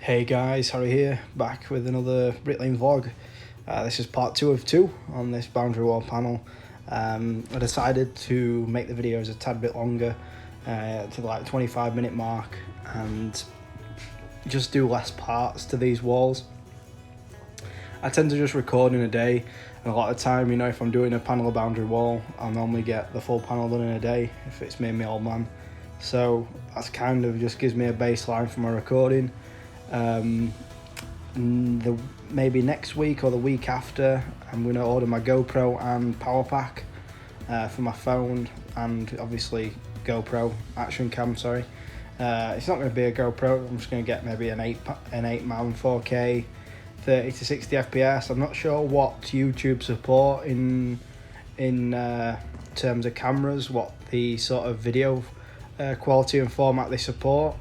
Hey guys, Harry here, back with another Bricklaying vlog. This is part 2 of 2 on this boundary wall panel. I decided to make the videos a tad bit longer, to like 25-minute mark, and just do less parts to these walls. I tend to just record in a day, and a lot of the time, if I'm doing a panel of boundary wall, I'll normally get the full panel done in a day if it's me and my old man. So that's kind of just gives me a baseline for my recording. Maybe next week or the week after, I'm going to order my GoPro and power pack for my phone, and obviously GoPro action cam. Sorry, it's not going to be a GoPro. I'm just going to get maybe an 8-man 4K 30 to 60 FPS. I'm not sure what YouTube support in terms of cameras, what the sort of video quality and format they support.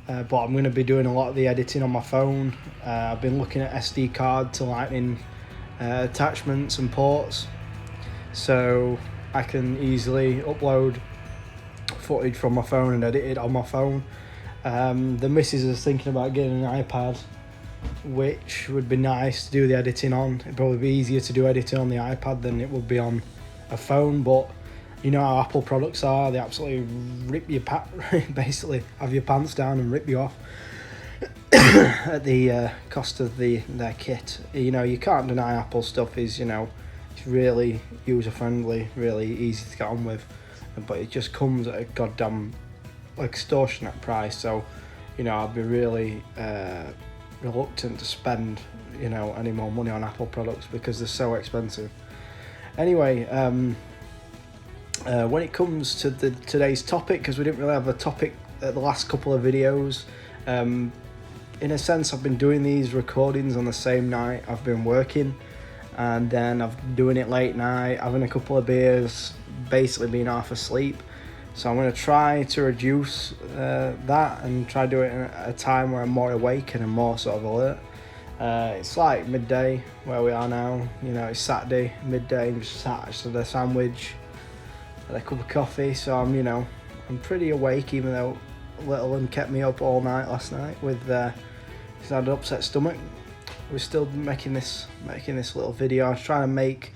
But I'm going to be doing a lot of the editing on my phone. I've been looking at SD card to lightning attachments and ports, so I can easily upload footage from my phone and edit it on my phone. The missus is thinking about getting an iPad, which would be nice to do the editing on. It'd probably be easier to do editing on the iPad than it would be on a phone, but you know how Apple products are, they absolutely rip your basically have your pants down and rip you off at the cost of their kit. You can't deny Apple stuff is, it's really user-friendly, really easy to get on with, but it just comes at a goddamn extortionate price. So, I'd be really reluctant to spend, any more money on Apple products because they're so expensive. Anyway, when it comes to today's topic, because we didn't really have a topic at the last couple of videos, in a sense I've been doing these recordings on the same night I've been working, and then I've been doing it late night, having a couple of beers, basically being half asleep. So I'm going to try to reduce that and try to do it at a time where I'm more awake and I'm more sort of alert. It's like midday where we are now, it's Saturday, midday, and just sat with a sandwich and a cup of coffee, so I'm pretty awake, even though little one kept me up all night last night with he's had an upset stomach. We're still making this little video. I was trying to make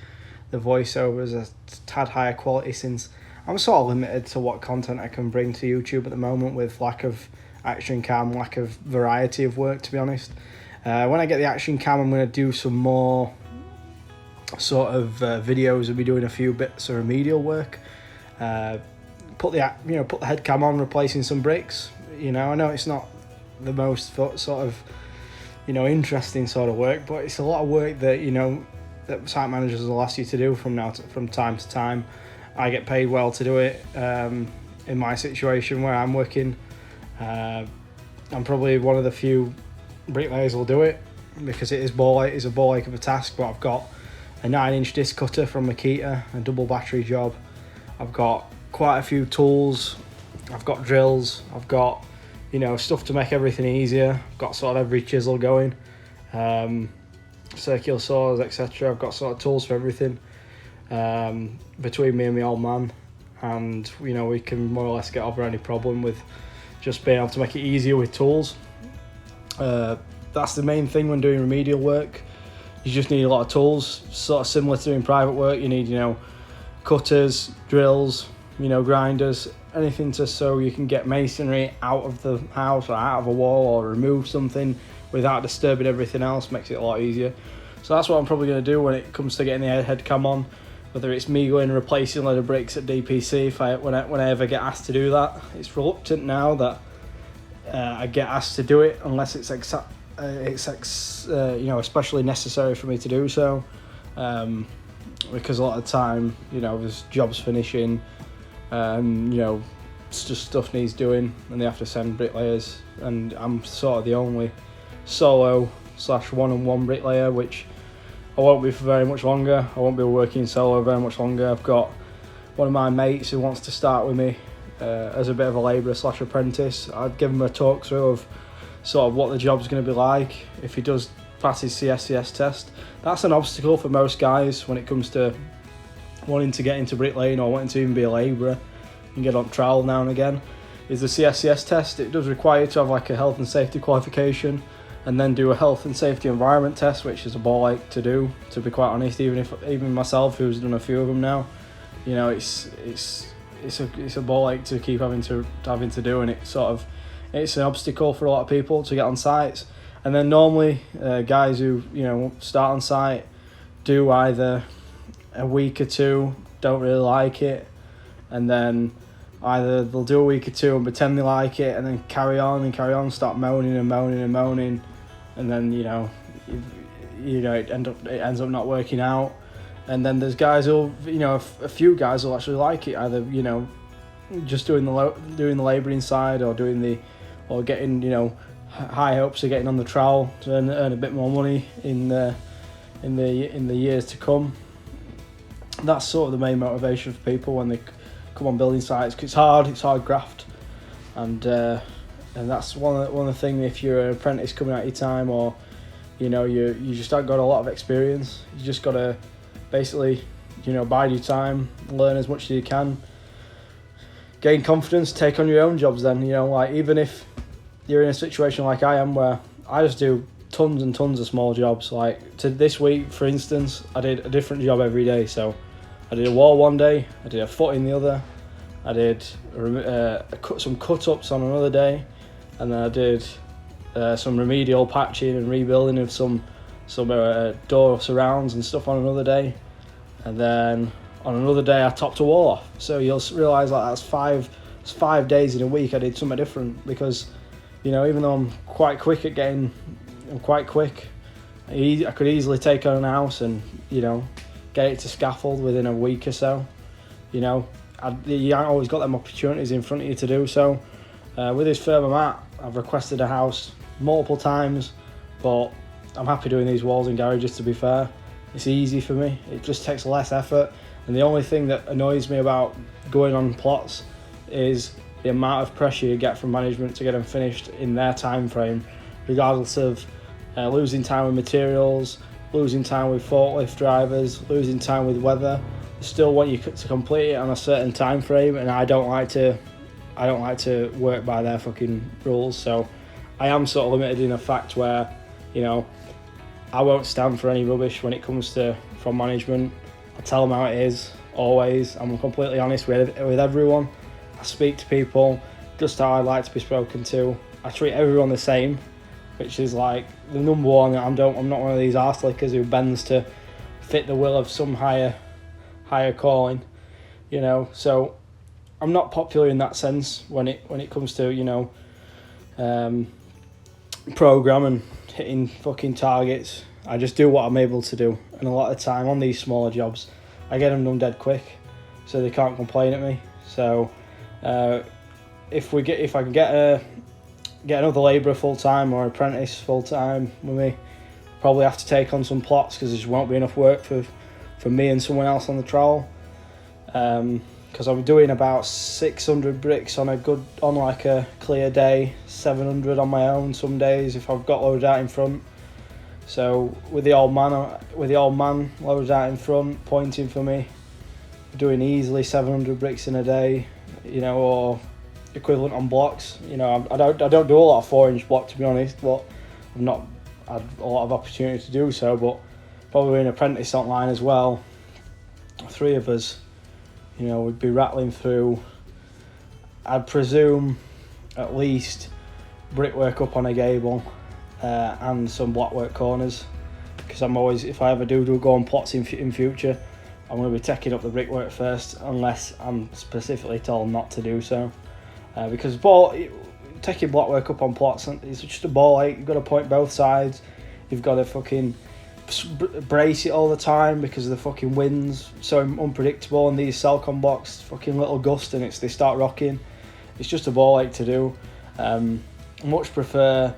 the voiceovers a tad higher quality, since I'm sort of limited to what content I can bring to YouTube at the moment, with lack of action cam, lack of variety of work, to be honest. When I get the action cam, I'm going to do some more sort of videos. I'll be doing a few bits of remedial work. Put the head cam on, replacing some bricks. I know it's not the most sort of interesting sort of work, but it's a lot of work that that site managers will ask you to do from time to time. I get paid well to do it. In my situation where I'm working, I'm probably one of the few bricklayers will do it, because it's a ball ache of a task. But I've got a 9-inch disc cutter from Makita, a double battery job. I've got quite a few tools. I've got drills. I've got, stuff to make everything easier. I've got sort of every chisel going, circular saws, etc. I've got sort of tools for everything between me and my old man, and we can more or less get over any problem with just being able to make it easier with tools. That's the main thing when doing remedial work. You just need a lot of tools, sort of similar to doing private work. You need, cutters, drills, grinders, anything so you can get masonry out of the house or out of a wall, or remove something without disturbing everything else. Makes it a lot easier. So that's what I'm probably going to do when it comes to getting the head cam on, whether it's me going and replacing a load of bricks at DPC. When I ever get asked to do that, it's reluctant now that I get asked to do it, unless it's especially necessary for me to do so. Because a lot of the time, there's jobs finishing, it's just stuff needs doing, and they have to send bricklayers, and I'm sort of the only solo / one-on-one bricklayer, which I won't be for very much longer. I won't be working solo very much longer. I've got one of my mates who wants to start with me as a bit of a labourer / apprentice. I've given him a talk through of sort of what the job's going to be like if he does pass his CSCS test. That's an obstacle for most guys when it comes to wanting to get into bricklaying or wanting to even be a labourer and get on trial now and again, is the CSCS test. It does require you to have like a health and safety qualification, and then do a health and safety environment test, which is a ball ache to do, to be quite honest. Even myself, who's done a few of them now, you know, it's a ball ache to keep having to do, and it's an obstacle for a lot of people to get on sites. And then normally guys who, you know, start on site do either a week or two, don't really like it, and then either they'll do a week or two and pretend they like it, and then carry on, start moaning, and then you know it ends up not working out. And then there's guys who, you know, a few guys will actually like it, either, you know, just doing the labouring side, or getting, you know, high hopes of getting on the trowel to earn a bit more money in the years to come. That's sort of the main motivation for people when they come on building sites, because it's hard graft, and that's one of the things. If you're an apprentice coming out your time, or you know, you just haven't got a lot of experience, you just got to basically, you know, bide your time, learn as much as you can, gain confidence, take on your own jobs. Then, you know, like, even if you're in a situation like I am, where I just do tons and tons of small jobs, like this week, for instance, I did a different job every day. So I did a wall one day, I did a footing the other, I did some cut-ups on another day, and then I did some remedial patching and rebuilding of some door surrounds and stuff on another day. And then on another day I topped a wall off. So you'll realise that that's 5 days in a week I did something different, because, you know, even though I'm quite quick, I could easily take on a house and, you know, get it to scaffold within a week or so. You know, you haven't always got them opportunities in front of you to do so. With this firm I'm at, I've requested a house multiple times, but I'm happy doing these walls and garages, to be fair. It's easy for me, it just takes less effort, and the only thing that annoys me about going on plots is the amount of pressure you get from management to get them finished in their time frame, regardless of losing time with materials, losing time with forklift drivers, losing time with weather. They still want you to complete it on a certain time frame, and I don't like to work by their fucking rules. So I am sort of limited in a fact where, you know, I won't stand for any rubbish when it comes from management. I tell them how it is, always. I'm completely honest with everyone. I speak to people just how I'd like to be spoken to. I treat everyone the same, which is like the number one. I'm not one of these arse lickers who bends to fit the will of some higher calling, you know. So I'm not popular in that sense when it comes to, you know, programming, hitting fucking targets. I just do what I'm able to do, and a lot of the time on these smaller jobs I get them done dead quick, so they can't complain at me. So if I can get another labourer full time or apprentice full time with me, probably have to take on some plots, because there just won't be enough work for me and someone else on the trowel. Because I'm doing about 600 bricks on like a clear day, 700 on my own some days if I've got loaded out in front. So with the old man loaded out in front, pointing for me, doing easily 700 bricks in a day, you know, or equivalent on blocks. You know, I don't do a lot of 4-inch block, to be honest, but I've not had a lot of opportunity to do so. But probably an apprentice online as well, 3 of us, you know, we'd be rattling through, I'd presume, at least brickwork up on a gable and some blockwork corners, because I'm always, if I ever do go on plots in future, I'm going to be taking up the brickwork first, unless I'm specifically told not to do so. Because taking blockwork up on plots, it's just a ball ache. You've got to point both sides, you've got to fucking brace it all the time because of the fucking winds, so unpredictable, and these Celcom blocks, fucking little gust and they start rocking. It's just a ball ache to do. I much prefer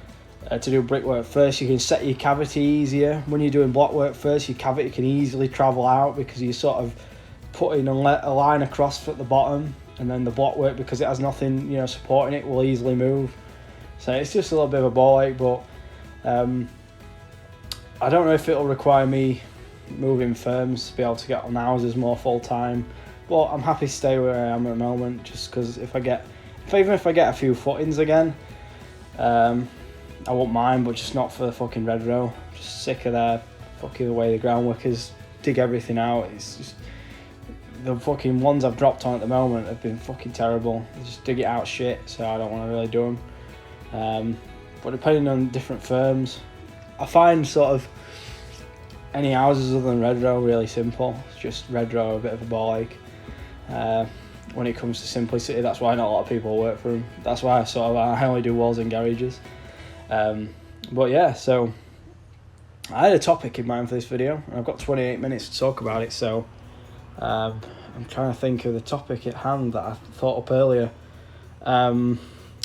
to do brickwork first. You can set your cavity easier. When you're doing blockwork first, your cavity can easily travel out because you sort of put in a line across at the bottom, and then the blockwork, because it has nothing, you know, supporting it, will easily move. So it's just a little bit of a ball ache, but I don't know if it'll require me moving firms to be able to get on houses more full time, but I'm happy to stay where I am at the moment, just because even if I get a few footings again, I won't mind, but just not for the fucking red row. Just sick of their fucking the way the ground workers dig everything out. It's just the fucking ones I've dropped on at the moment have been fucking terrible. They just dig it out shit, so I don't want to really do them. But depending on different firms, I find sort of any houses other than red row really simple. It's just red row a bit of a ball ache. When it comes to simplicity, that's why not a lot of people work for them. That's why I only do walls and garages. But yeah, so I had a topic in mind for this video, and I've got 28 minutes to talk about it, so I'm trying to think of the topic at hand that I thought up earlier. Oh,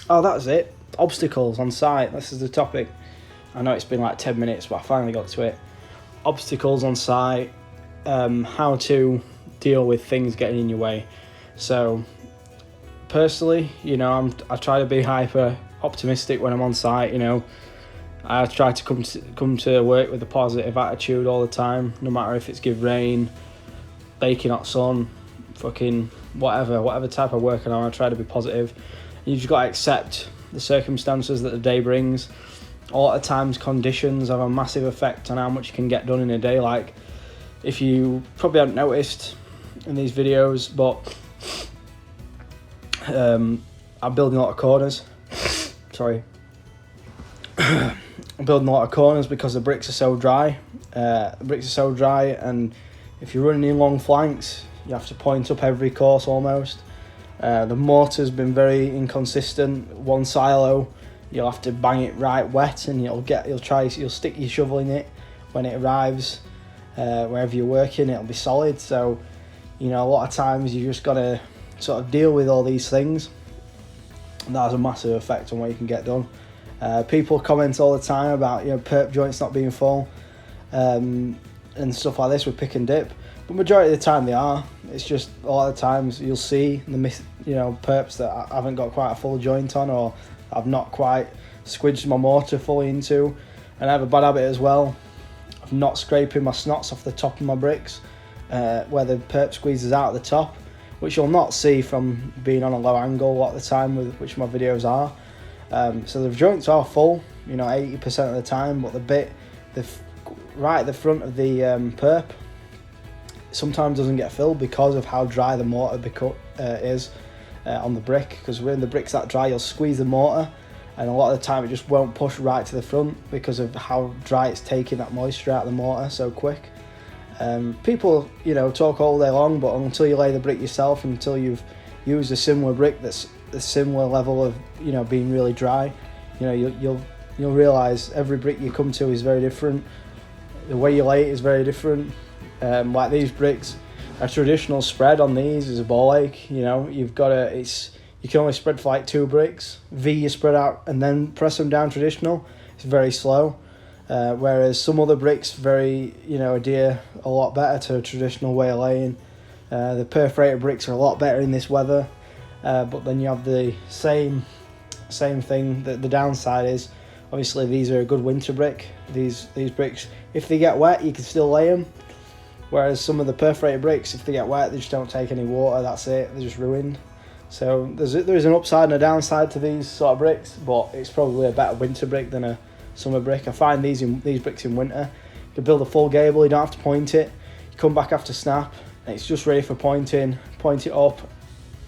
that's it. Obstacles on site. This is the topic. I know it's been like 10 minutes, but I finally got to it. Obstacles on site, how to deal with things getting in your way. So personally, you know, I try to be hyper optimistic when I'm on site. You know, I try to come to work with a positive attitude all the time, no matter if it's give rain, baking hot sun, fucking whatever type of work I'm on. I try to be positive. You just got to accept the circumstances that the day brings. A lot of times conditions have a massive effect on how much you can get done in a day. Like, if you probably haven't noticed in these videos, but I'm building a lot of corners. Sorry. I'm building a lot of corners because the bricks are so dry. And if you're running in long flanks, you have to point up every course almost. The mortar's been very inconsistent. One silo, you'll have to bang it right wet, and you'll stick your shovel in it when it arrives. Wherever you're working, it'll be solid. So, you know, a lot of times you just gotta sort of deal with all these things, and that has a massive effect on what you can get done. People comment all the time about, you know, perp joints not being full, and stuff like this with pick and dip. But majority of the time they are. It's just a lot of times you'll see perps that I haven't got quite a full joint on, or I've not quite squidged my mortar fully into. And I have a bad habit as well of not scraping my snots off the top of my bricks, where the perp squeezes out at the top, which you'll not see from being on a low angle a lot of the time, with which my videos are. So the joints are full, you know, 80% of the time, but right at the front of the perp sometimes doesn't get filled because of how dry the mortar is on the brick. Because when the brick's that dry, you'll squeeze the mortar, and a lot of the time it just won't push right to the front because of how dry it's taking that moisture out of the mortar so quick. People, you know, talk all day long, but until you lay the brick yourself, until you've used a similar brick that's a similar level of, you know, being really dry, you know, you'll realise every brick you come to is very different. The way you lay it is very different. Like these bricks, a traditional spread on these is a ball ache. You know, you can only spread for like 2 bricks. You spread out and then press them down traditional. It's very slow. Whereas some other bricks adhere a lot better to a traditional way of laying. The perforated bricks are a lot better in this weather. But then you have the same thing. The downside is, obviously, these are a good winter brick. These bricks, if they get wet, you can still lay them. Whereas some of the perforated bricks, if they get wet, they just don't take any water. That's it. They're just ruined. So there's an upside and a downside to these sort of bricks, but it's probably a better winter brick than a summer brick. I find these bricks in winter, you can build a full gable. You don't have to point it. You come back after snap, and it's just ready for pointing. Point it up,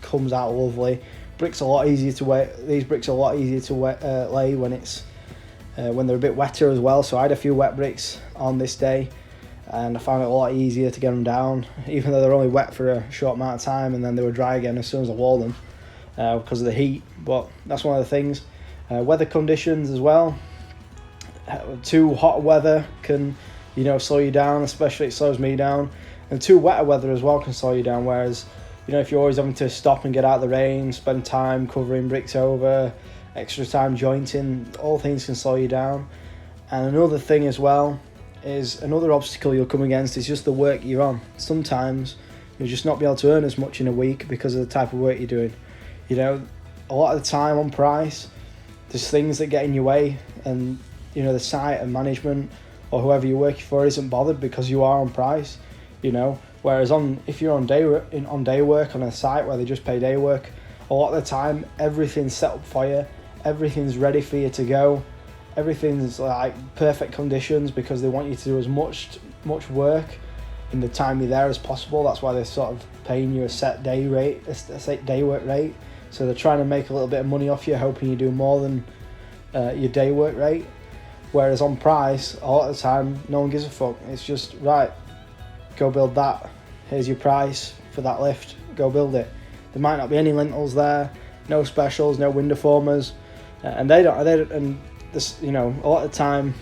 comes out lovely. Bricks are a lot easier to weigh. These bricks are a lot easier to lay when they're a bit wetter as well. So I had a few wet bricks on this day, and I found it a lot easier to get them down, even though they're only wet for a short amount of time, and then they were dry again as soon as I walled them because of the heat. But that's one of the things. Weather conditions as well. Too hot weather can, you know, slow you down, especially it slows me down. And too wetter weather as well can slow you down, whereas, you know, if you're always having to stop and get out of the rain, spend time covering bricks over, extra time jointing, all things can slow you down. And another thing as well is, another obstacle you'll come against is just the work you're on. Sometimes you'll just not be able to earn as much in a week because of the type of work you're doing. You know, a lot of the time on price, there's things that get in your way, and, you know, the site and management or whoever you're working for isn't bothered because you are on price, you know. Whereas if you're on day work on a site where they just pay day work, a lot of the time everything's set up for you, everything's ready for you to go, everything's like perfect conditions because they want you to do as much work in the time you're there as possible. That's why they're sort of paying you a set day rate, a set day work rate. So they're trying to make a little bit of money off you, hoping you do more than your day work rate. Whereas on price, a lot of the time, no one gives a fuck. It's just, right, go build that. Here's your price for that lift. Go build it. There might not be any lintels there, no specials, no window formers, and they don't. And this, you know, a lot of the time,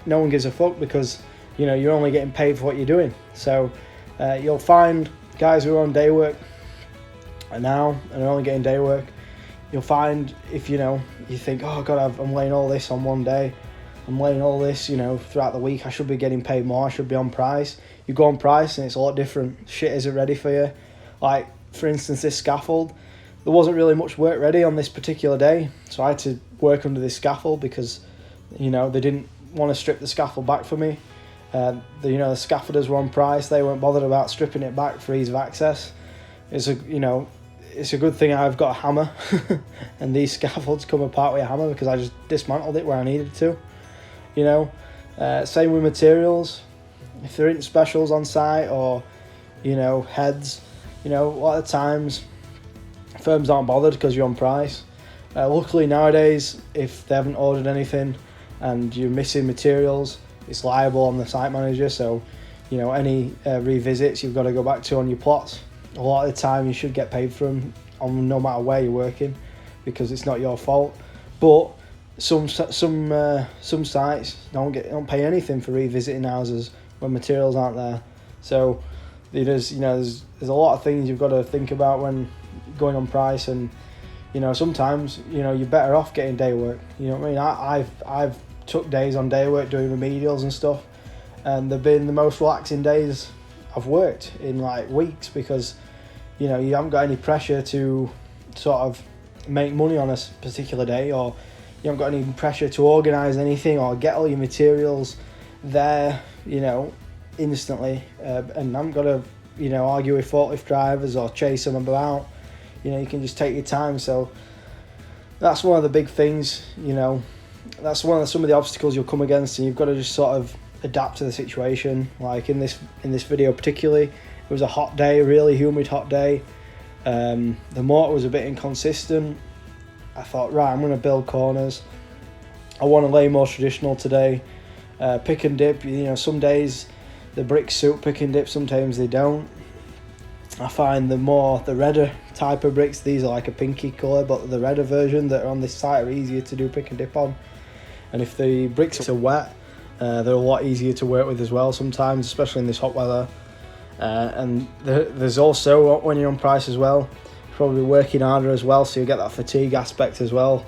no one gives a fuck because, you know, you're only getting paid for what you're doing. So you'll find guys who are on day work now and are only getting day work. You'll find if, you know, you think, oh God, I'm laying all this on one day. I'm laying all this, you know, throughout the week. I should be getting paid more. I should be on price. You go on price and it's a lot different. Shit isn't ready for you. Like, for instance, this scaffold, there wasn't really much work ready on this particular day. So I had to work under this scaffold because, you know, they didn't want to strip the scaffold back for me. You know, the scaffolders were on price. They weren't bothered about stripping it back for ease of access. It's a good thing I've got a hammer and these scaffolds come apart with a hammer because I just dismantled it where I needed to. You know, same with materials. If there aren't specials on site or, you know, heads, you know, a lot of times firms aren't bothered because you're on price. Luckily nowadays, if they haven't ordered anything and you're missing materials, it's liable on the site manager. So, you know, any revisits you've got to go back to on your plots, a lot of the time you should get paid for them on no matter where you're working because it's not your fault. But some sites don't pay anything for revisiting houses when materials aren't there. So there's a lot of things you've got to think about when going on price, and you know, sometimes, you know, you're better off getting day work. You know what I mean? I've took days on day work doing remedials and stuff, and they've been the most relaxing days I've worked in like weeks because, you know, you haven't got any pressure to sort of make money on a particular day, or you haven't got any pressure to organise anything or get all your materials there, you know, instantly, and I haven't got to, you know, argue with forklift drivers or chase them about. You know, you can just take your time. So that's one of the big things, you know, that's some of the obstacles you'll come against, and you've got to just sort of adapt to the situation. Like in this video particularly, it was a hot day, really humid hot day. The mortar was a bit inconsistent. I thought, right, I'm going to build corners. I want to lay more traditional today. Pick and dip, you know, some days the bricks suit pick and dip, sometimes they don't. I find the redder type of bricks, these are like a pinky colour, but the redder version that are on this site are easier to do pick and dip on. And if the bricks are wet, they're a lot easier to work with as well sometimes, especially in this hot weather. And there's also, when you're on price as well, you're probably working harder as well, so you get that fatigue aspect as well.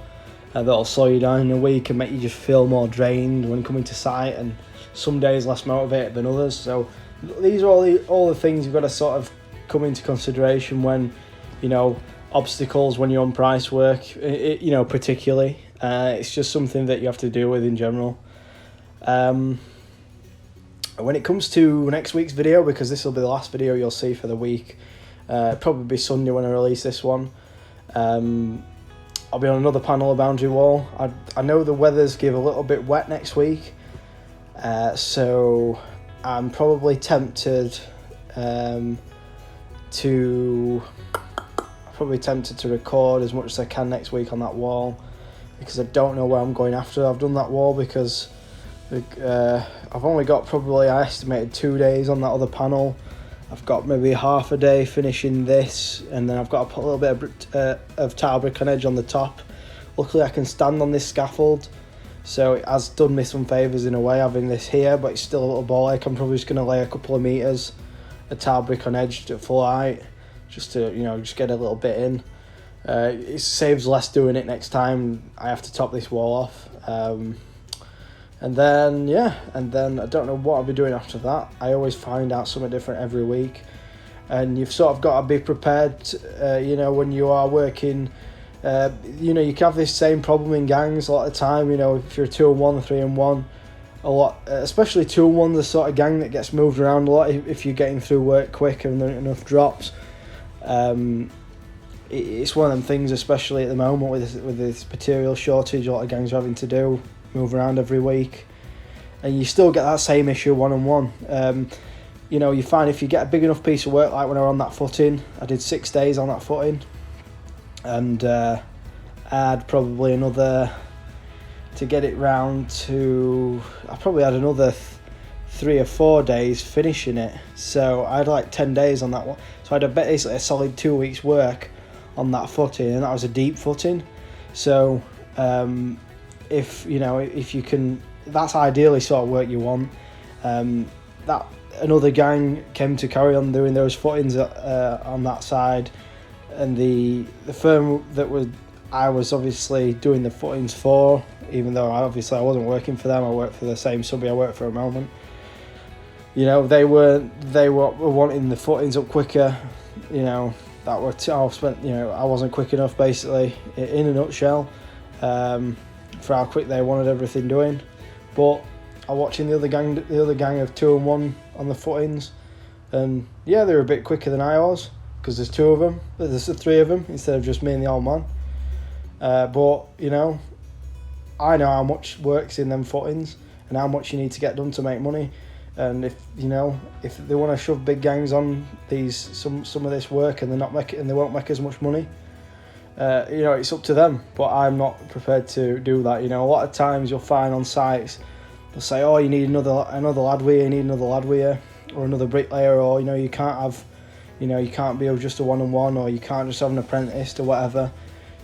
That'll slow you down in a week and make you just feel more drained when coming to site, and some days less motivated than others. So these are all the things you've got to sort of come into consideration when, you know, obstacles when you're on price work, you know, particularly. It's just something that you have to deal with in general. When it comes to next week's video, because this will be the last video you'll see for the week, probably be Sunday when I release this one, I'll be on another panel of boundary wall. I know the weather's give a little bit wet next week, so I'm probably tempted to record as much as I can next week on that wall, because I don't know where I'm going after I've done that wall, because I've only got probably, I estimated 2 days on that other panel. I've got maybe half a day finishing this, and then I've got to put a little bit of tile brick on edge on the top. Luckily I can stand on this scaffold, so it has done me some favours in a way having this here, but it's still a little ball ache. I'm probably just going to lay a couple of metres of tile brick on edge at full height, just to, you know, just get a little bit in. It saves less doing it next time I have to top this wall off. And then I don't know what I'll be doing after that. I always find out something different every week, and you've sort of got to be prepared, you know, when you are working. You know, you can have this same problem in gangs a lot of the time. You know, if you're 2-on-1, 3-on-1, a lot, especially 2-on-1, the sort of gang that gets moved around a lot if you're getting through work quick and there aren't enough drops. It's one of them things, especially at the moment with this material shortage a lot of gangs are having to do. move around every week, and you still get that same issue one-on-one. You know, you find if you get a big enough piece of work, like when I was on that footing, I did 6 days on that footing, and I had probably another, to get it round to, I probably had another 3 or 4 days finishing it. So I had like 10 days on that one. So I had basically a solid 2 weeks work on that footing, and that was a deep footing. So if you can, that's ideally sort of work you want. That another gang came to carry on doing those footings on that side, and the firm that I was obviously doing the footings for, even though I wasn't working for them, I worked for the same subby I worked for a moment. You know, they were wanting the footings up quicker. You know, I wasn't quick enough, basically, in a nutshell, for how quick they wanted everything doing. But I was watching the other gang of 2 and 1 on the footings, and yeah, they were a bit quicker than I was, because there's 2 of them, there's 3 of them instead of just me and the old man. But you know, I know how much work's in them footings and how much you need to get done to make money. And if they want to shove big gangs on some of this work and they won't make as much money, it's up to them. But I'm not prepared to do that. You know, a lot of times you'll find on sites they'll say, oh, you need another lad with you, or another bricklayer, or you can't be just a one-on-one, or you can't just have an apprentice or whatever.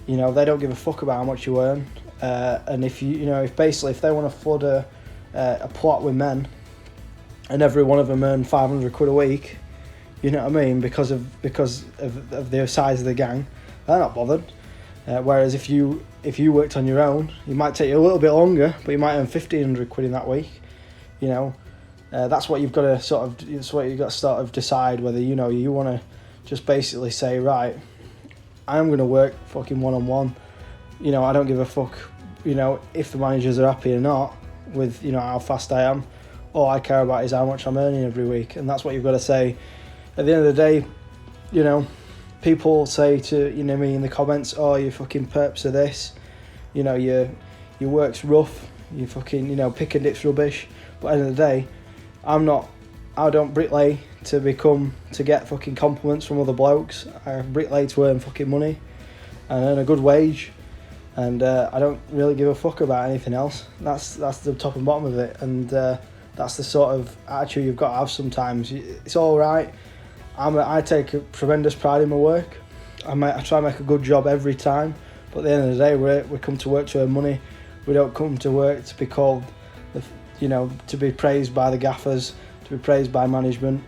You know, they don't give a fuck about how much you earn. And if if they want to flood a plot with men, and every one of them earn 500 quid a week, you know what I mean, because of the size of the gang, they're not bothered. Whereas if you worked on your own, it might take you a little bit longer, but you might earn 1,500 quid in that week. You know, that's what you've got to sort of decide, whether you want to just basically say, right, I'm going to work fucking one-on-one. You know, I don't give a fuck, if the managers are happy or not with, how fast I am. All I care about is how much I'm earning every week. And that's what you've got to say. At the end of the day, people say to, me in the comments, oh, you fucking perps are this. Your work's rough. You fucking, pick and dip's rubbish. But at the end of the day, I don't bricklay to get fucking compliments from other blokes. I bricklay to earn fucking money and earn a good wage. And I don't really give a fuck about anything else. That's the top and bottom of it. And that's the sort of attitude you've got to have sometimes. It's all right. I take a tremendous pride in my work. I try and make a good job every time. But at the end of the day, we come to work to earn money. We don't come to work to be called, to be praised by the gaffers, to be praised by management.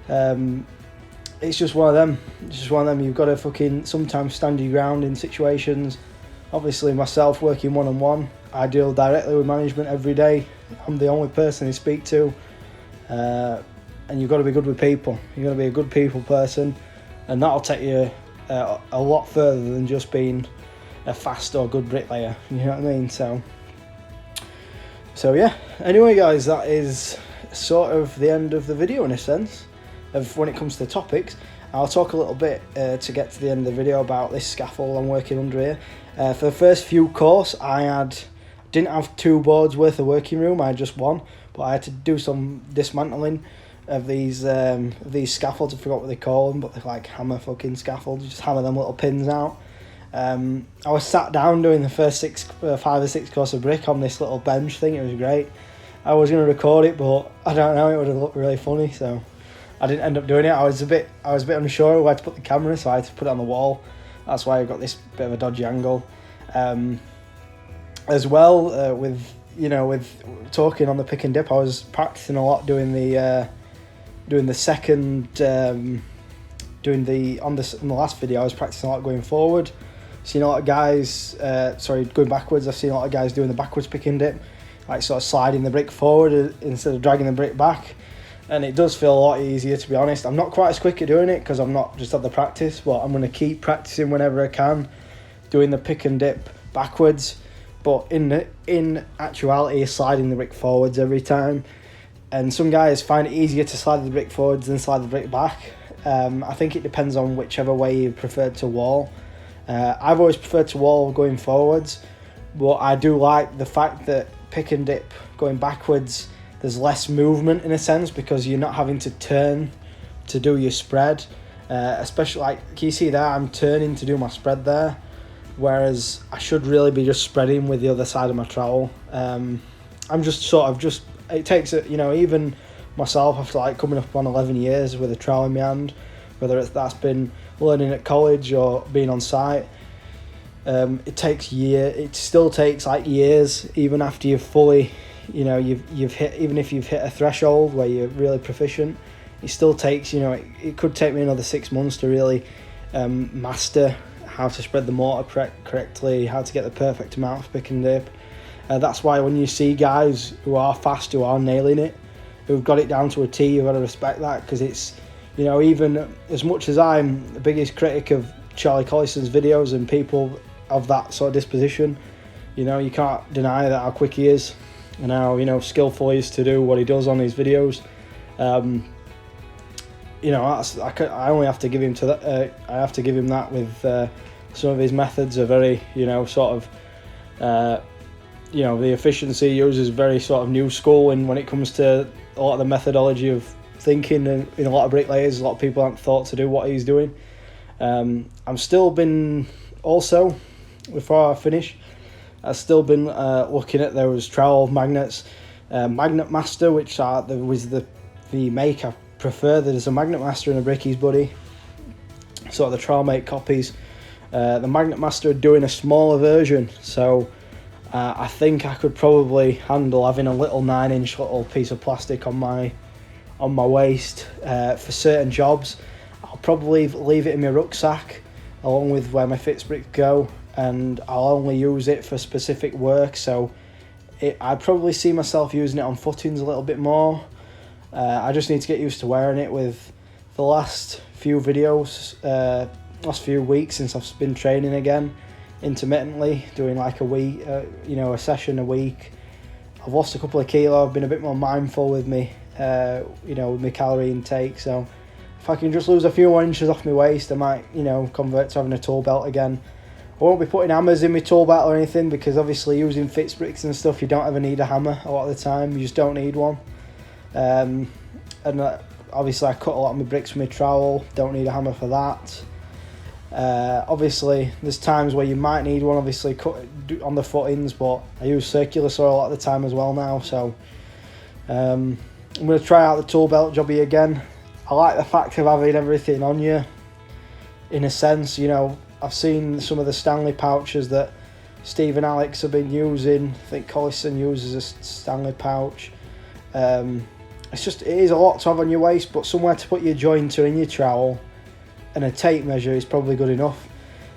It's just one of them. You've got to fucking sometimes stand your ground in situations. Obviously, myself working one-on-one, I deal directly with management every day. I'm the only person they speak to. And you've got to be good with people. You've got to be a good people person. And that'll take you a lot further than just being a fast or good bricklayer. You know what I mean? So yeah. Anyway, guys, that is sort of the end of the video in a sense. Of when it comes to topics. I'll talk a little bit to get to the end of the video about this scaffold I'm working under here. For the first few course, didn't have 2 boards worth of working room. I had just 1, but I had to do some dismantling of these scaffolds. I forgot what they call them, but they're like hammer fucking scaffolds. You just hammer them little pins out. I was sat down doing the first 5 or 6 course of brick on this little bench thing. It was great. I was going to record it, but I don't know, it would have looked really funny, so I didn't end up doing it. I was a bit unsure where to put the camera, so I had to put it on the wall. That's why I got this bit of a dodgy angle. As well, with talking on the pick and dip, I was practicing a lot doing the second, in the last video, I was practicing a lot going forward. Seen a lot of guys, going backwards. I've seen a lot of guys doing the backwards pick and dip, like sort of sliding the brick forward instead of dragging the brick back. And it does feel a lot easier, to be honest. I'm not quite as quick at doing it because I'm not just had the practice, but I'm going to keep practicing whenever I can, doing the pick and dip backwards. But in actuality, sliding the brick forwards every time. And some guys find it easier to slide the brick forwards than slide the brick back. I think it depends on whichever way you prefer to wall. I've always preferred to wall going forwards, but I do like the fact that pick and dip going backwards, there's less movement in a sense, because you're not having to turn to do your spread. Especially, like, can you see there, I'm turning to do my spread there, whereas I should really be just spreading with the other side of my trowel. I'm just sort of just, it takes it, you know, even myself after like coming up on 11 years with a trowel in my hand, whether that's been learning at college or being on site, it still takes like years, even after you've fully, you know, you've hit, even if you've hit a threshold where you're really proficient, it still takes, you know, it could take me another 6 months to really master how to spread the mortar correctly, how to get the perfect amount of pick and dip. That's why when you see guys who are fast, who are nailing it, who've got it down to a T, you've got to respect that, because it's, you know, even as much as I'm the biggest critic of Charlie Collison's videos and people of that sort of disposition, you know, you can't deny that how quick he is and how, you know, skillful he is to do what he does on his videos. You know, I only have to give him to that. I have to give him that with some of his methods are very, you know, sort of, you know, the efficiency he uses very sort of new school, and when it comes to a lot of the methodology of thinking, and in a lot of bricklayers, a lot of people haven't thought to do what he's doing. I'm still been also, before I finish, I've still been looking at those trowel magnets, Magnet Master, which was the make I prefer. There's a Magnet Master and a Bricky's Buddy, sort of the trowel mate copies. The Magnet Master are doing a smaller version, so I think I could probably handle having a little 9-inch little piece of plastic on my waist for certain jobs. I'll probably leave it in my rucksack along with where my fixed bricks go, and I'll only use it for specific work. So I'd probably see myself using it on footings a little bit more. I just need to get used to wearing it. With the last few videos, last few weeks since I've been training again intermittently, doing like a week, you know, a session a week, I've lost a couple of kilos. I've been a bit more mindful with me, you know, with my calorie intake. So if I can just lose a few more inches off my waist, I might, you know, convert to having a tool belt again. I won't be putting hammers in my tool belt or anything, because obviously using fixed bricks and stuff, you don't ever need a hammer a lot of the time. You just don't need one. And obviously I cut a lot of my bricks with my trowel, don't need a hammer for that. Obviously there's times where you might need one, obviously cut on the footings, but I use circular saw a lot of the time as well now. So I'm going to try out the tool belt jobby again. I like the fact of having everything on you, in a sense. You know, I've seen some of the Stanley pouches that Steve and Alex have been using. I think Collison uses a Stanley pouch. It is a lot to have on your waist, but somewhere to put your jointer in your trowel, and a tape measure is probably good enough.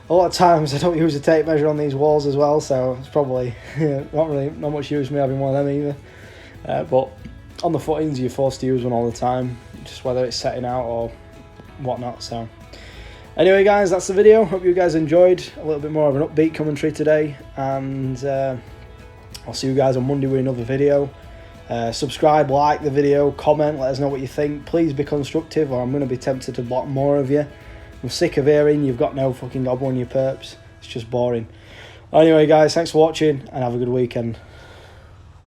A lot of times I don't use a tape measure on these walls as well, so it's probably not much use me having one of them either. But on the footings you're forced to use one all the time, just whether it's setting out or whatnot. So anyway guys, that's the video. Hope you guys enjoyed. A little bit more of an upbeat commentary today, and I'll see you guys on Monday with another video. Subscribe, like the video, comment, let us know what you think. Please be constructive, or I'm going to be tempted to block more of you. I'm sick of hearing you've got no fucking gobble on your perps. It's just boring. Anyway guys, thanks for watching and have a good weekend.